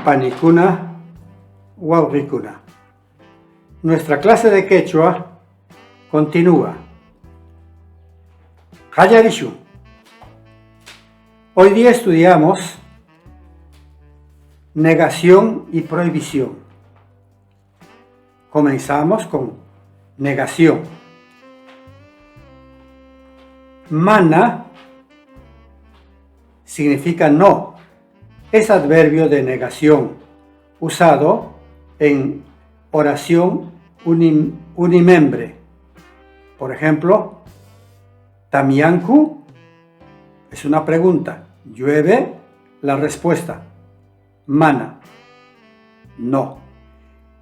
panicuna, wauqikuna. Nuestra clase de quechua continúa. Qallarishu. Hoy día estudiamos negación y prohibición. Comenzamos con negación. Mana significa no. Es adverbio de negación, usado en oración unimembre. Por ejemplo, Tamianku es una pregunta. Llueve, la respuesta. Mana, no.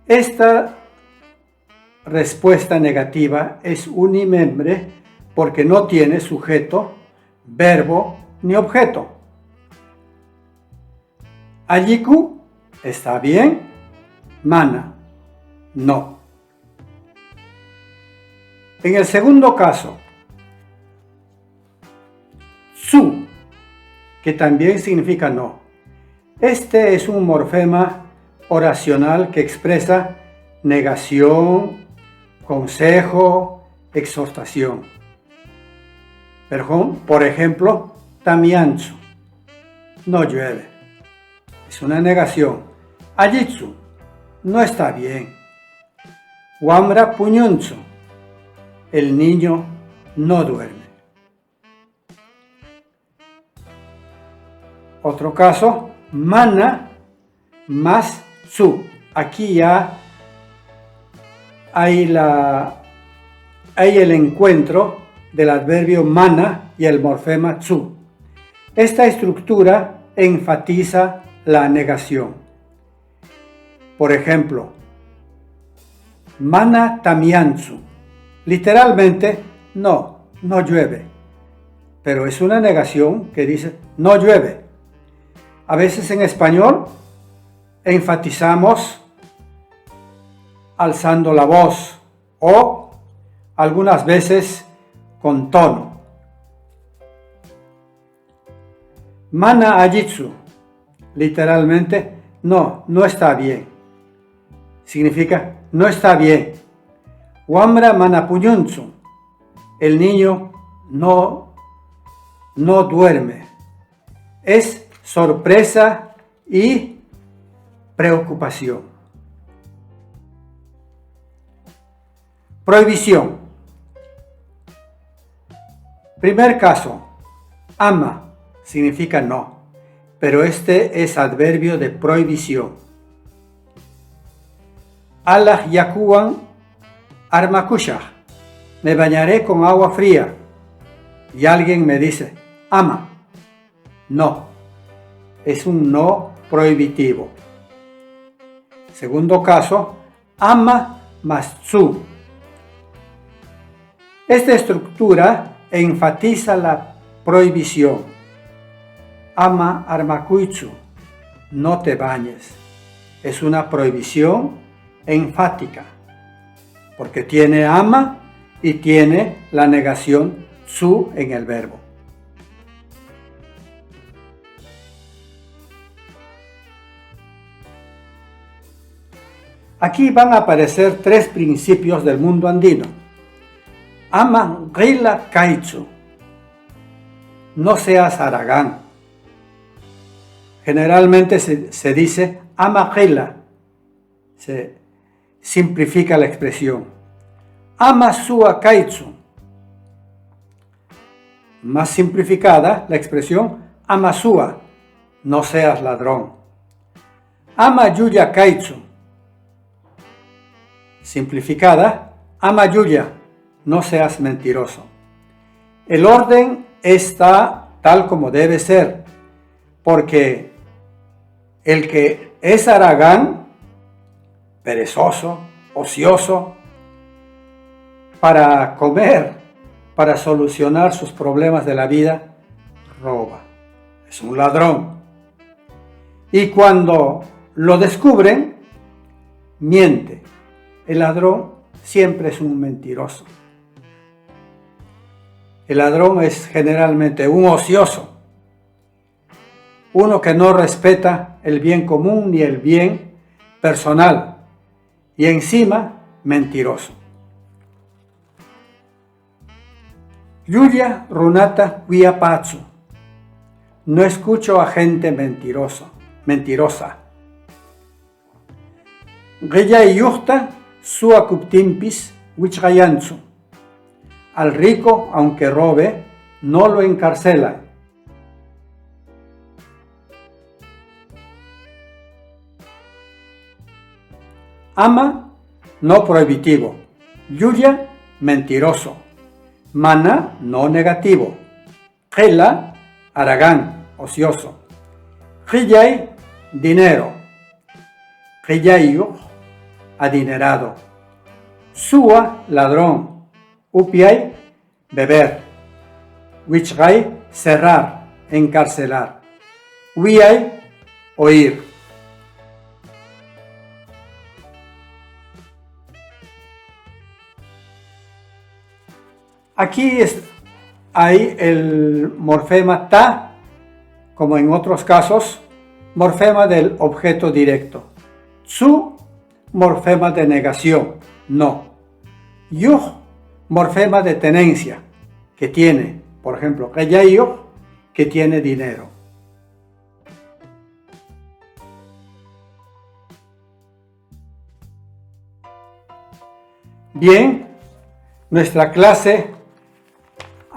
Esta respuesta negativa es unimembre porque no tiene sujeto, verbo ni objeto. Alliku, está bien. Mana, no. En el segundo caso, su, que también significa no. Este es un morfema oracional que expresa negación, consejo, exhortación. Por ejemplo, tamianzu, no llueve. Es una negación. Allitsu, no está bien. Wamra puñunzu, el niño no duerme. Otro caso, mana más su. Aquí ya hay el encuentro del adverbio mana y el morfema tsu. Esta estructura enfatiza la negación. Por ejemplo, mana tamianzu. Literalmente, no llueve. Pero es una negación que dice no llueve. A veces en español enfatizamos alzando la voz o algunas veces con tono. Mana ajitsu, literalmente, no está bien. Significa, no está bien. Wamra mana puñunzu, el niño no duerme. Es sorpresa y preocupación. Prohibición. Primer caso, ama significa no, pero este es adverbio de prohibición. Allah yakuwan armakushah, me bañaré con agua fría. Y alguien me dice, ama, no. Es un no prohibitivo. Segundo caso, ama más tsu. Esta estructura enfatiza la prohibición. Ama armakuitsu, no te bañes. Es una prohibición enfática, porque tiene ama y tiene la negación tsu en el verbo. Aquí van a aparecer tres principios del mundo andino. Ama gila kaitsu, no seas haragán. Generalmente se dice ama gila, se simplifica la expresión. Ama sua kaitsu, más simplificada la expresión ama sua, no seas ladrón. Ama yuya kaitsu, simplificada, ama yuya, no seas mentiroso. El orden está tal como debe ser, porque el que es haragán, perezoso, ocioso, para comer, para solucionar sus problemas de la vida, roba. Es un ladrón. Y cuando lo descubren, miente. El ladrón siempre es un mentiroso. El ladrón es generalmente un ocioso, uno que no respeta el bien común ni el bien personal, y encima mentiroso. Yulia runata guiapatsu. No escucho a gente mentirosa. Gella y yuhta suakuptimpis wichgayansu. Al rico, aunque robe, no lo encarcelan. Ama, no prohibitivo. Yuya, mentiroso. Mana, no negativo. Gela, haragán, ocioso. Gillay, dinero. Gillayu, adinerado. Sua, ladrón. Upiay, beber. Wichgay, cerrar, encarcelar. Wiay, oír. Aquí hay el morfema ta, como en otros casos, morfema del objeto directo. Tsu, morfema de negación, no. Yuj, morfema de tenencia, que tiene, por ejemplo, Geyayuj, que tiene dinero. Bien, nuestra clase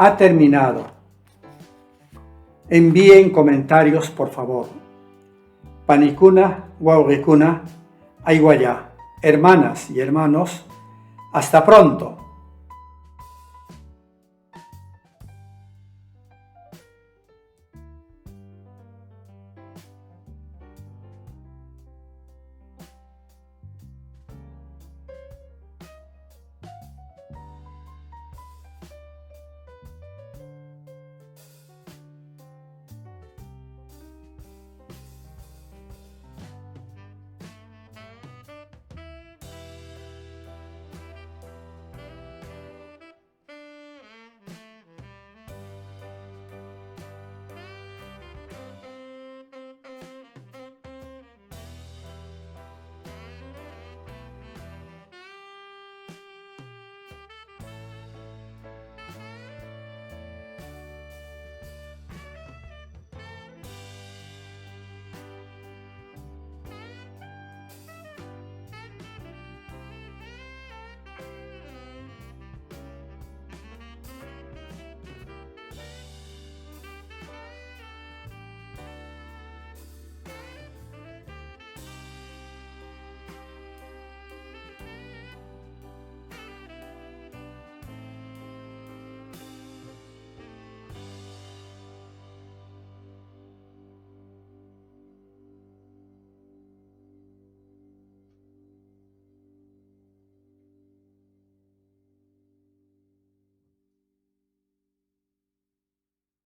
ha terminado. Envíen comentarios, por favor. Panicuna, Guauricuna, Aiguayá. Hermanas y hermanos, hasta pronto.